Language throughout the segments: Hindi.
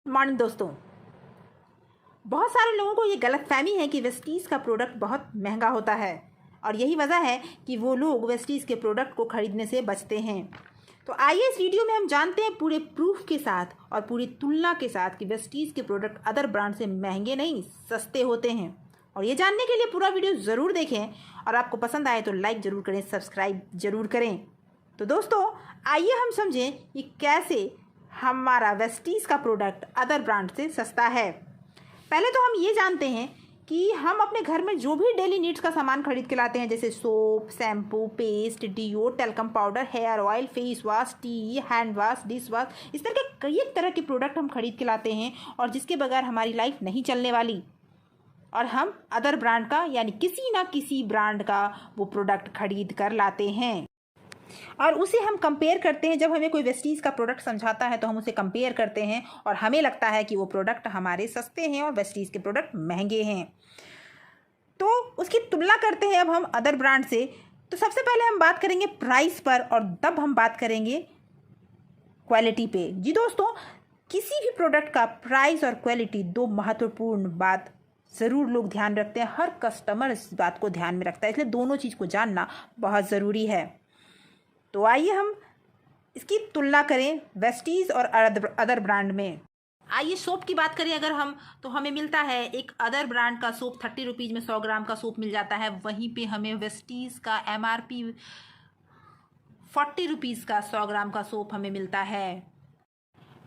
मॉर्निंग दोस्तों। बहुत सारे लोगों को ये गलतफहमी है कि वेस्टीज़ का प्रोडक्ट बहुत महंगा होता है और यही वजह है कि वो लोग वेस्टीज़ के प्रोडक्ट को ख़रीदने से बचते हैं। तो आइए इस वीडियो में हम जानते हैं पूरे प्रूफ के साथ और पूरी तुलना के साथ कि वेस्टीज़ के प्रोडक्ट अदर ब्रांड से महंगे नहीं सस्ते होते हैं। और ये जानने के लिए पूरा वीडियो ज़रूर देखें और आपको पसंद आए तो लाइक ज़रूर करें, सब्सक्राइब ज़रूर करें। तो दोस्तों आइए हम समझें कि कैसे हमारा वेस्टीज़ का प्रोडक्ट अदर ब्रांड से सस्ता है। पहले तो हम ये जानते हैं कि हम अपने घर में जो भी डेली नीड्स का सामान खरीद के लाते हैं, जैसे soap, shampoo, paste, deo, talcum powder, hair oil, face wash, tea, hand wash, dish wash, इस तरह के कई तरह के प्रोडक्ट हम खरीद के लाते हैं और जिसके बगैर हमारी लाइफ नहीं चलने वाली। और हम अदर ब्रांड का यानी किसी ना किसी ब्रांड का वो प्रोडक्ट खरीद कर लाते हैं और उसे हम कंपेयर करते हैं। जब हमें कोई वेस्टीज़ का प्रोडक्ट समझाता है तो हम उसे कंपेयर करते हैं और हमें लगता है कि वो प्रोडक्ट हमारे सस्ते हैं और वेस्टीज़ के प्रोडक्ट महंगे हैं, तो उसकी तुलना करते हैं अब हम अदर ब्रांड से। तो सबसे पहले हम बात करेंगे प्राइस पर और तब हम बात करेंगे क्वालिटी पे। जी दोस्तों, किसी भी प्रोडक्ट का प्राइस और क्वालिटी दो महत्वपूर्ण बात ज़रूर लोग ध्यान रखते हैं। हर कस्टमर इस बात को ध्यान में रखता है, इसलिए दोनों चीज़ को जानना बहुत ज़रूरी है। तो आइए हम इसकी तुलना करें वेस्टीज़ और अदर ब्रांड में। आइए सोप की बात करें अगर हम, तो हमें मिलता है एक अदर ब्रांड का सोप 30 रुपीज़ में 100 ग्राम का सोप मिल जाता है। वहीं पे हमें वेस्टीज़ का MRP 40 रुपीज़ का 100 ग्राम का सोप हमें मिलता है।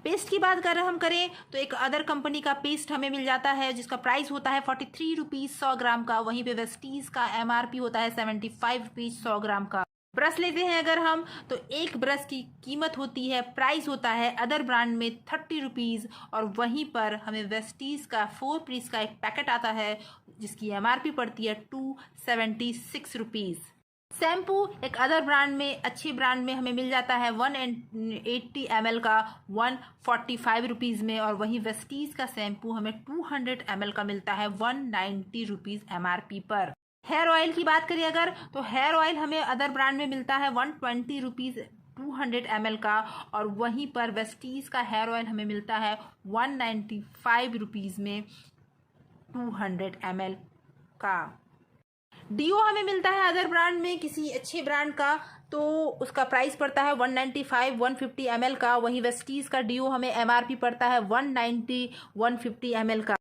पेस्ट की बात अगर हम करें तो एक अदर कंपनी का पेस्ट हमें मिल जाता है जिसका प्राइस होता है 43 रुपीज़ 100 ग्राम का। वहीं पे वेस्टीज़ का MRP होता है 75 रुपीज़ 100 ग्राम का। ब्रश लेते हैं अगर हम, तो एक ब्रश की कीमत होती है, प्राइस होता है अदर ब्रांड में 30 रुपीज़ और वहीं पर हमें वेस्टीज़ का 4 पीस का एक पैकेट आता है जिसकी MRP पड़ती है 276 रुपीज़। शैम्पू एक अदर ब्रांड में, अच्छी ब्रांड में हमें मिल जाता है 180 ml का 145 रुपीज़ में और वहीं वेस्टीज़ का शैम्पू हमें 200 ml का मिलता है 190 रुपीज़ MRP पर। हेयर ऑयल की बात करें अगर, तो हेयर ऑयल हमें अदर ब्रांड में मिलता है 120 रुपीज़ 200 ml का और वहीं पर वेस्टीज़ का हेयर ऑयल हमें मिलता है 195 रुपीज़ में 200 ml का। डिओ हमें मिलता है अदर ब्रांड में किसी अच्छे ब्रांड का, तो उसका प्राइस पड़ता है 195 150 ml का। वहीं वेस्टीज़ का डिओ हमें MRP पड़ता है 190 150 ml का।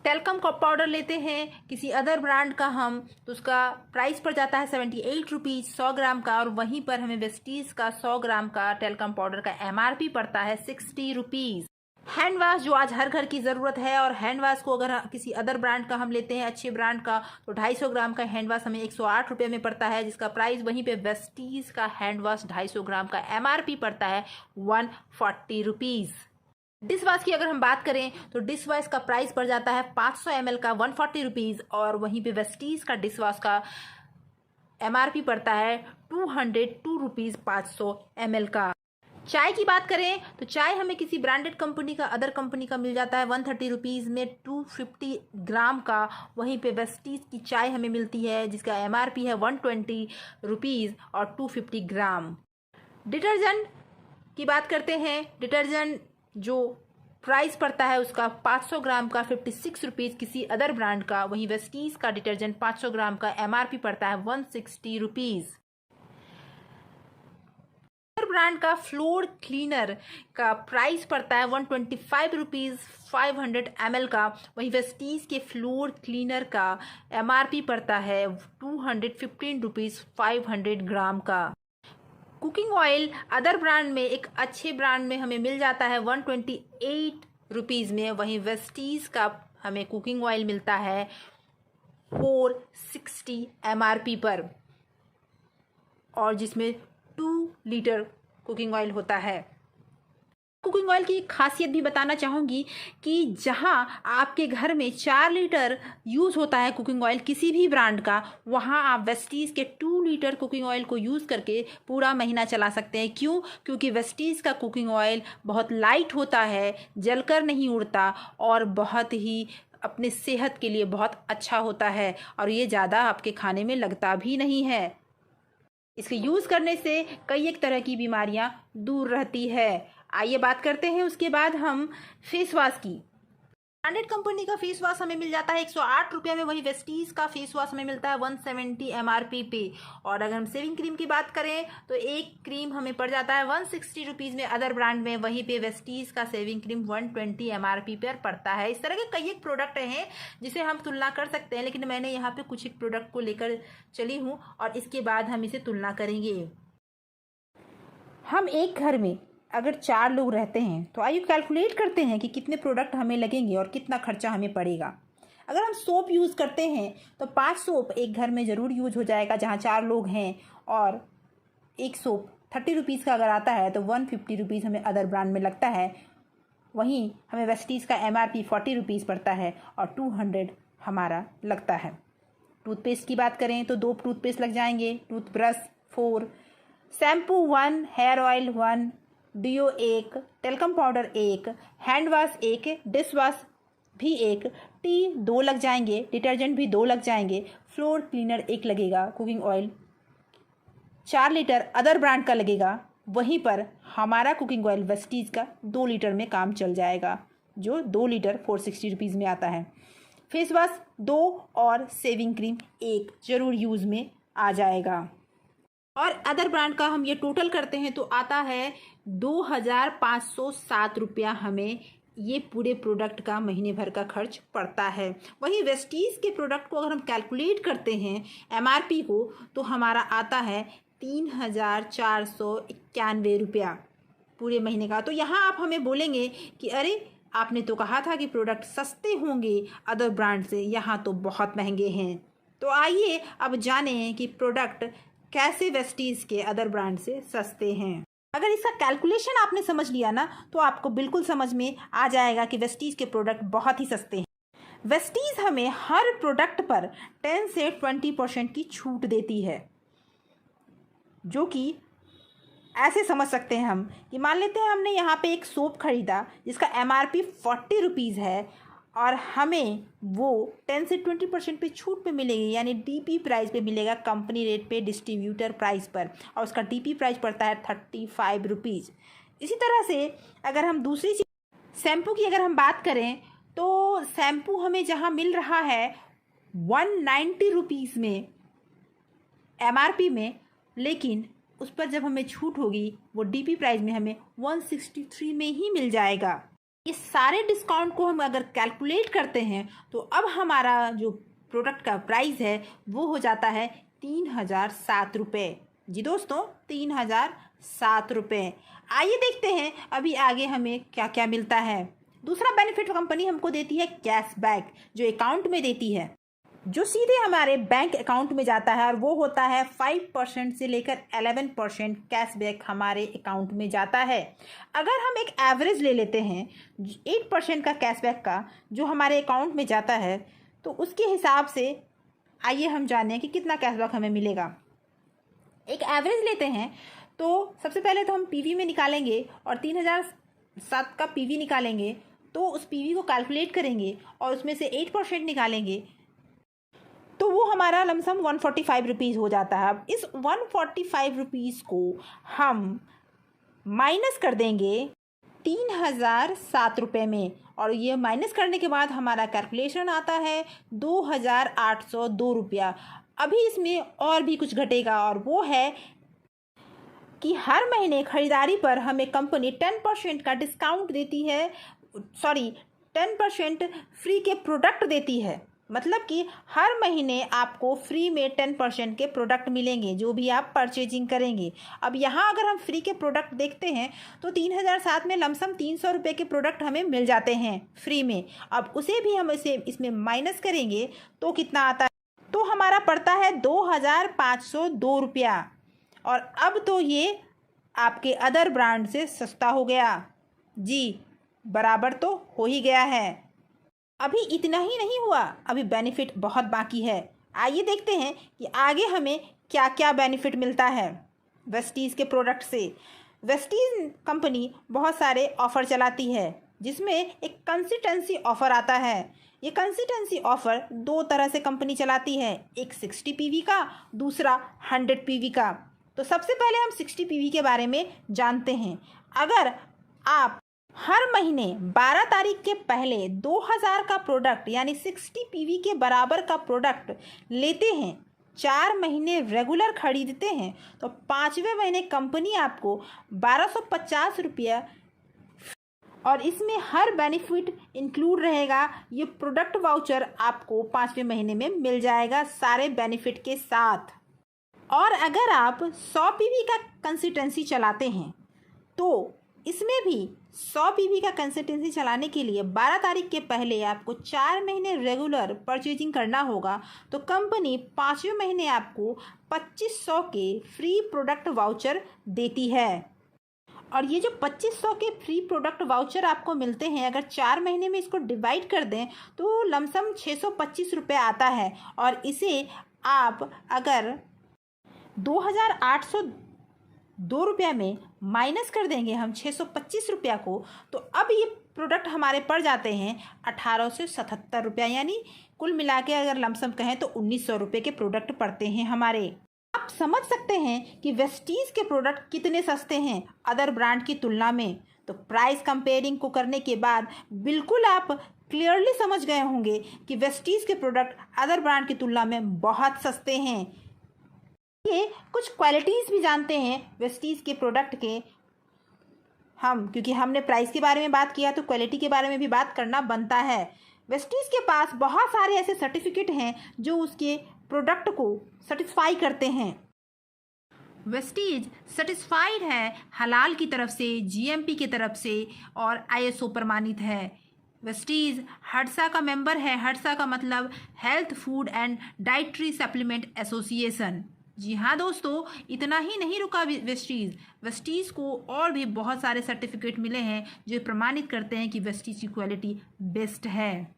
टेल्कम का पाउडर लेते हैं किसी अदर ब्रांड का हम, तो उसका प्राइस पड़ जाता है 78 रुपीज़ 100 ग्राम का और वहीं पर हमें वेस्टीज़ का 100 ग्राम का टेल्कम पाउडर का MRP पड़ता है 60 रुपीज़। हैंड वाश जो आज हर घर की ज़रूरत है, और हैंड वाश को अगर किसी अदर ब्रांड का हम लेते हैं अच्छे ब्रांड का, तो 250 ग्राम का हैंड वाश हमें 108 रुपये में पड़ता है जिसका प्राइस वहीं पे वेस्टीज़ का हैंड वाश 250 ग्राम का MRP पड़ता है 140 रुपीज़। डिश वॉश की अगर हम बात करें तो डिश वॉश का प्राइस पड़ जाता है 500 ml का 140 रुपीज़ और वहीं पे वेस्टीज़ का डिश वॉश का MRP पड़ता है 202 रुपीज़ 500 ml का। चाय की बात करें तो चाय हमें किसी ब्रांडेड कंपनी का, अदर कंपनी का मिल जाता है 130 रुपीज़ में 250 ग्राम का। वहीं पे वेस्टीज़ की चाय हमें मिलती है जिसका MRP है 120 रुपीज़ और 250 ग्राम। डिटर्जेंट की बात करते हैं, डिटर्जेंट जो प्राइस पड़ता है उसका 500 ग्राम का 56 रुपीज़ किसी अदर ब्रांड का। वहीं वेस्टीज़ का डिटर्जेंट 500 ग्राम का MRP पड़ता है 160 रुपीज़। ब्रांड का फ्लोर क्लीनर का प्राइस पड़ता है 125 रुपीज़ 500 ml का। वहीं वेस्टीज़ के फ्लोर क्लीनर का MRP पड़ता है 215 रुपीज़ 500 ग्राम का। कुकिंग ऑयल अदर ब्रांड में, एक अच्छे ब्रांड में हमें मिल जाता है 128 रुपीज़ में। वहीं वेस्टीज़ का हमें कुकिंग ऑयल मिलता है 460 MRP पर और जिसमें 2 लीटर कुकिंग ऑयल होता है। कुकिंग ऑयल की एक खासियत भी बताना चाहूँगी कि जहाँ आपके घर में 4 लीटर यूज़ होता है कुकिंग ऑयल किसी भी ब्रांड का, वहाँ आप वेस्टीज़ के 2 लीटर कुकिंग ऑयल को यूज़ करके पूरा महीना चला सकते हैं। क्यों? क्योंकि वेस्टीज़ का कुकिंग ऑयल बहुत लाइट होता है, जलकर नहीं उड़ता और बहुत ही अपने सेहत के लिए बहुत अच्छा होता है और ये ज़्यादा आपके खाने में लगता भी नहीं है। इसके यूज़ करने से कई एक तरह की बीमारियां दूर रहती है। आइए बात करते हैं उसके बाद हम फेस वॉश की। ब्रांडेड कंपनी का फेस वॉश हमें मिल जाता है 108 रुपये में, वही वेस्टीज का फेस वॉश हमें मिलता है 170 MRP पे। और अगर हम सेविंग क्रीम की बात करें तो एक क्रीम हमें पड़ जाता है 160 रुपीज़ में अदर ब्रांड में, वहीं पे वेस्टीज का सेविंग क्रीम 120 MRP पर पड़ता है। इस तरह के कई एक प्रोडक्ट हैं जिसे हम तुलना कर सकते हैं, लेकिन मैंने यहाँ पे कुछ एक प्रोडक्ट को लेकर चली हूँ और इसके बाद हम इसे तुलना करेंगे। हम एक घर में अगर 4 लोग रहते हैं तो आइए कैलकुलेट करते हैं कि कितने प्रोडक्ट हमें लगेंगे और कितना खर्चा हमें पड़ेगा। अगर हम सोप यूज़ करते हैं तो 5 सोप एक घर में ज़रूर यूज हो जाएगा जहाँ 4 लोग हैं, और एक सोप 30 रुपीज़ का अगर आता है तो 150 रुपीज़ हमें अदर ब्रांड में लगता है। वहीं हमें वेस्टीज का MRP 40 रुपीज़ पड़ता है और 200 हमारा लगता है। टूथपेस्ट की बात करें तो 2 टूथपेस्ट लग जाएंगे, toothbrush 4, shampoo 1, hair oil 1, deo 1, talcum powder 1, hand wash 1, dish wash भी 1, टी 2 लग जाएंगे, डिटर्जेंट भी 2 लग जाएंगे, फ्लोर क्लीनर 1 लगेगा, cooking oil 4 litre other brand का लगेगा। वहीं पर हमारा कुकिंग ऑयल वेस्टीज का 2 लीटर में काम चल जाएगा, जो 2 लीटर 460 रुपीज़ में आता है। फेस वॉश 2 और सेविंग क्रीम 1 ज़रूर यूज़ में आ जाएगा। और अदर ब्रांड का हम ये टोटल करते हैं तो आता है 2507 रुपया हमें ये पूरे प्रोडक्ट का महीने भर का खर्च पड़ता है। वहीं वेस्टीज के प्रोडक्ट को अगर हम कैलकुलेट करते हैं MRP को तो हमारा आता है 3491 रुपया पूरे महीने का। तो यहाँ आप हमें बोलेंगे कि अरे आपने तो कहा था कि प्रोडक्ट सस्ते होंगे अदर ब्रांड से, यहाँ तो बहुत महंगे हैं। तो आइए अब जानें कि प्रोडक्ट कैसे वेस्टीज के अदर ब्रांड से सस्ते हैं। अगर इसका कैलकुलेशन आपने समझ लिया ना तो आपको बिल्कुल समझ में आ जाएगा कि वेस्टीज के प्रोडक्ट बहुत ही सस्ते हैं। वेस्टीज हमें हर प्रोडक्ट पर 10 से 20% की छूट देती है, जो कि ऐसे समझ सकते हैं हम कि मान लेते हैं हमने यहाँ पे एक सोप खरीदा जिसका MRP 40 रुपीज़ है और हमें वो 10 से 20% पे छूट पे मिलेगी, यानी DP प्राइस पे मिलेगा, कंपनी रेट पे डिस्ट्रीब्यूटर प्राइस पर, और उसका DP प्राइस पड़ता है 35 रुपीज़। इसी तरह से अगर हम दूसरी चीज़ शैम्पू की अगर हम बात करें तो शैम्पू हमें जहाँ मिल रहा है 190 रुपीज़ में MRP में, लेकिन उस पर जब हमें छूट होगी वो DP प्राइस में हमें 163 में ही मिल जाएगा। ये सारे डिस्काउंट को हम अगर कैलकुलेट करते हैं तो अब हमारा जो प्रोडक्ट का प्राइस है वो हो जाता है 3007 रुपये। जी दोस्तों, 3007 रुपये। आइए देखते हैं अभी आगे हमें क्या क्या मिलता है। दूसरा बेनिफिट कंपनी हमको देती है कैशबैक, जो अकाउंट में देती है, जो सीधे हमारे बैंक अकाउंट में जाता है, और वो होता है 5% से लेकर 11% कैशबैक हमारे अकाउंट में जाता है। अगर हम एक एवरेज ले लेते हैं 8% का कैशबैक का जो हमारे अकाउंट में जाता है, तो उसके हिसाब से आइए हम जानें कि कितना कैशबैक हमें मिलेगा। एक एवरेज लेते हैं तो सबसे पहले तो हम PV में निकालेंगे और 3007 का PV निकालेंगे, तो उस PV को कैलकुलेट करेंगे और उसमें से 8% निकालेंगे तो वो हमारा लमसम 145 रुपीज़ हो जाता है। अब इस 145 रुपीज़ को हम माइनस कर देंगे 3007 रुपये में, और ये माइनस करने के बाद हमारा कैलकुलेशन आता है 2802 रुपया। अभी इसमें और भी कुछ घटेगा, और वो है कि हर महीने ख़रीदारी पर हमें कंपनी 10% का डिस्काउंट देती है, 10% फ्री के प्रोडक्ट देती है। मतलब कि हर महीने आपको फ्री में 10% के प्रोडक्ट मिलेंगे जो भी आप परचेजिंग करेंगे। अब यहाँ अगर हम फ्री के प्रोडक्ट देखते हैं तो 3007 में लमसम 300 रुपये के प्रोडक्ट हमें मिल जाते हैं फ्री में। अब उसे भी हम इसमें माइनस करेंगे तो कितना आता है, तो हमारा पड़ता है 2502 रुपया। और अब तो ये आपके अदर ब्रांड से सस्ता हो गया। जी, बराबर तो हो ही गया है। अभी इतना ही नहीं हुआ, अभी बेनिफिट बहुत बाकी है। आइए देखते हैं कि आगे हमें क्या क्या बेनिफिट मिलता है वेस्टीज़ के प्रोडक्ट से। वेस्टीज़ कंपनी बहुत सारे ऑफ़र चलाती है, जिसमें एक कंसिस्टेंसी ऑफ़र आता है। ये कंसिस्टेंसी ऑफ़र 2 तरह से कंपनी चलाती है, एक 60 PV का, दूसरा 100 PV का। तो सबसे पहले हम 60 PV के बारे में जानते हैं। अगर आप हर महीने 12 तारीख के पहले 2000 का प्रोडक्ट यानी 60 पीवी के बराबर का प्रोडक्ट लेते हैं, 4 महीने रेगुलर खरीदते हैं, तो 5वें महीने कंपनी आपको 1250 रुपया और इसमें हर बेनिफिट इंक्लूड रहेगा। ये प्रोडक्ट वाउचर आपको 5वें महीने में मिल जाएगा सारे बेनिफिट के साथ। और अगर आप 100 पीवी का कंसिस्टेंसी चलाते हैं तो इसमें भी 100 पीवी का कंसिस्टेंसी चलाने के लिए 12 तारीख के पहले आपको 4 महीने रेगुलर परचेजिंग करना होगा, तो कंपनी 5वें महीने आपको 2500 के फ्री प्रोडक्ट वाउचर देती है। और ये जो 2500 के फ्री प्रोडक्ट वाउचर आपको मिलते हैं, अगर 4 महीने में इसको डिवाइड कर दें तो लमसम 625 रुपये आता है। और इसे आप अगर 2802 रुपया में माइनस कर देंगे हम 625 रुपया को, तो अब ये प्रोडक्ट हमारे पड़ जाते हैं 1877 रुपया, यानी कुल मिला के अगर लमसम कहें तो 1900 रुपये के प्रोडक्ट पड़ते हैं हमारे। आप समझ सकते हैं कि वेस्टीज के प्रोडक्ट कितने सस्ते हैं अदर ब्रांड की तुलना में। तो प्राइस कंपेयरिंग को करने के बाद बिल्कुल आप क्लियरली समझ गए होंगे कि वेस्टीज के प्रोडक्ट अदर ब्रांड की तुलना में बहुत सस्ते हैं। ये कुछ क्वालिटीज़ भी जानते हैं वेस्टीज के प्रोडक्ट के हम, क्योंकि हमने प्राइस के बारे में बात किया तो क्वालिटी के बारे में भी बात करना बनता है। वेस्टीज के पास बहुत सारे ऐसे सर्टिफिकेट हैं जो उसके प्रोडक्ट को सेटिस्फाई करते हैं। वेस्टीज सेटिस्फाइड है हलाल की तरफ से, जीएमपी की तरफ से और आईएसओ प्रमाणित है। वेस्टीज हडसा का मेंबर है। हडसा का मतलब health food and dietary supplement association. जी हाँ दोस्तों, इतना ही नहीं रुका वेस्टीज को और भी बहुत सारे सर्टिफिकेट मिले हैं जो प्रमाणित करते हैं कि वेस्टीज की क्वालिटी बेस्ट है।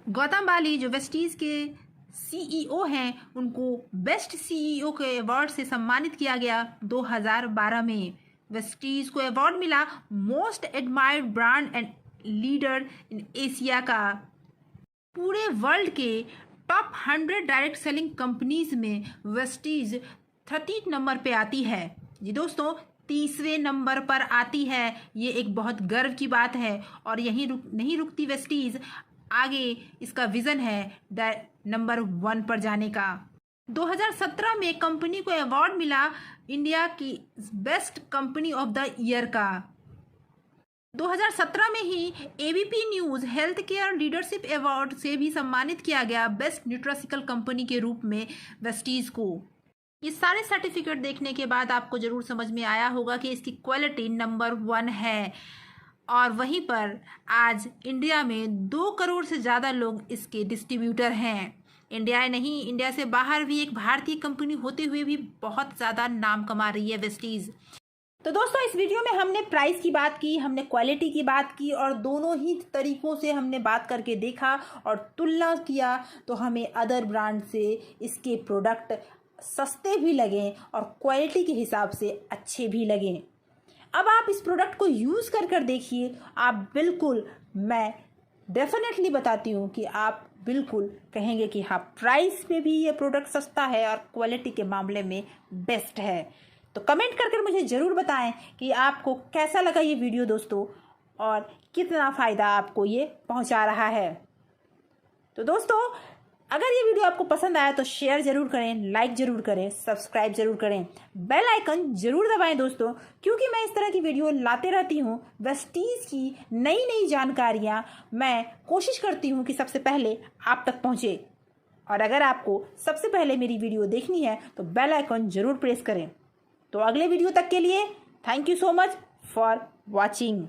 गौतम बाली जो वेस्टीज के सीईओ हैं, उनको बेस्ट सीईओ के अवार्ड से सम्मानित किया गया 2012 में। वेस्टीज को अवार्ड मिला most admired brand and leader in Asia का। पूरे वर्ल्ड के टॉप 100 डायरेक्ट सेलिंग कंपनीज में वेस्टीज 30 नंबर पे आती है। जी दोस्तों, 30वें नंबर पर आती है। ये एक बहुत गर्व की बात है और यहीं नहीं रुकती वेस्टीज, आगे इसका विजन है नंबर 1 पर जाने का। 2017 में कंपनी को अवार्ड मिला इंडिया की best company of the year का। 2017 में ही ABP news health care leadership award से भी सम्मानित किया गया बेस्ट न्यूट्रासिकल कंपनी के रूप में वेस्टीज को। ये सारे सर्टिफिकेट देखने के बाद आपको ज़रूर समझ में आया होगा कि इसकी क्वालिटी नंबर 1 है। और वहीं पर आज इंडिया में 2 करोड़ से ज़्यादा लोग इसके डिस्ट्रीब्यूटर हैं। इंडिया नहीं, इंडिया से बाहर भी एक भारतीय कंपनी होते हुए भी बहुत ज़्यादा नाम कमा रही है वेस्टीज। तो दोस्तों, इस वीडियो में हमने प्राइस की बात की, हमने क्वालिटी की बात की और दोनों ही तरीक़ों से हमने बात करके देखा और तुलना किया, तो हमें अदर ब्रांड से इसके प्रोडक्ट सस्ते भी लगें और क्वालिटी के हिसाब से अच्छे भी लगें। अब आप इस प्रोडक्ट को यूज़ कर देखिए, आप बिल्कुल, मैं डेफिनेटली बताती हूँ कि आप बिल्कुल कहेंगे कि हाँ, प्राइस पे भी ये प्रोडक्ट सस्ता है और क्वालिटी के मामले में बेस्ट है। तो कमेंट कर मुझे ज़रूर बताएं कि आपको कैसा लगा ये वीडियो दोस्तों और कितना फ़ायदा आपको ये पहुंचा रहा है। तो दोस्तों, अगर ये वीडियो आपको पसंद आया तो शेयर ज़रूर करें, लाइक ज़रूर करें, सब्सक्राइब ज़रूर करें, बेल आइकन ज़रूर दबाएं दोस्तों, क्योंकि मैं इस तरह की वीडियो लाते रहती हूँ। वेस्टीज की नई जानकारियाँ मैं कोशिश करती हूँ कि सबसे पहले आप तक पहुँचे। और अगर आपको सबसे पहले मेरी वीडियो देखनी है तो बेल आइकन ज़रूर प्रेस करें। तो अगले वीडियो तक के लिए thank you so much for watching.